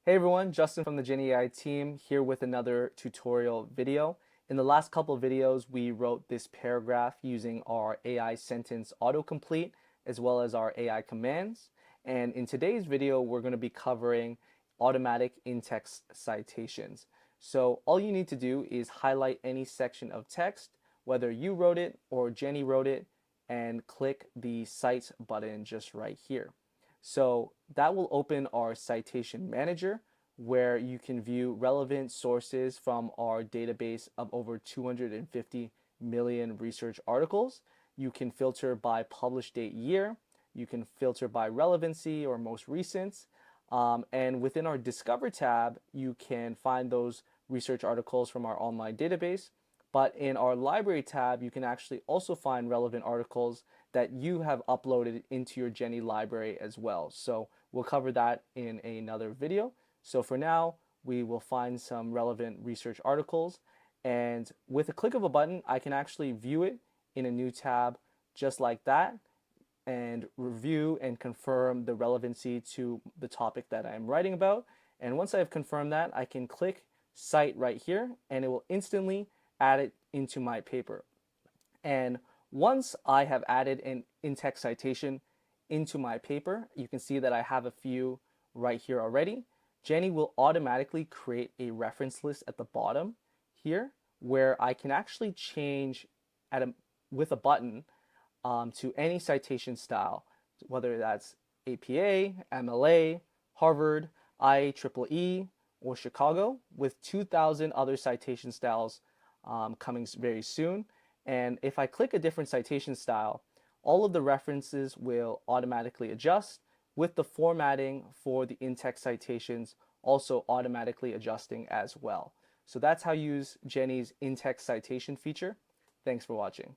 Hey everyone, Justin from the Jenni AI team here with another tutorial video. In the last couple of videos, we wrote this paragraph using our AI sentence autocomplete as well as our AI commands. And in today's video, we're going to be covering automatic in-text citations. So all you need to do is highlight any section of text, whether you wrote it or Jenni wrote it, and click the Cite button just right here. So that will open our citation manager where you can view relevant sources from our database of over 250 million research articles. You can filter by published date year. You can filter by relevancy or most recent. And within our Discover tab, you can find those research articles from our online database. But in our library tab, you can actually also find relevant articles that you have uploaded into your Jenni library as well. So we'll cover that in another video. So for now, we will find some relevant research articles. And with a click of a button, I can actually view it in a new tab just like that and review and confirm the relevancy to the topic that I'm writing about. And once I've confirmed that, I can click Cite right here and it will instantly add it into my paper. And once I have added an in-text citation into my paper, you can see that I have a few right here already. Jenni will automatically create a reference list at the bottom here where I can actually change with a button to any citation style, whether that's APA, MLA, Harvard, IEEE, or Chicago, with 2,000 other citation styles coming very soon. And if I click a different citation style, all of the references will automatically adjust with the formatting for the in-text citations also automatically adjusting as well. So that's how you use Jenni's in-text citation feature. Thanks for watching.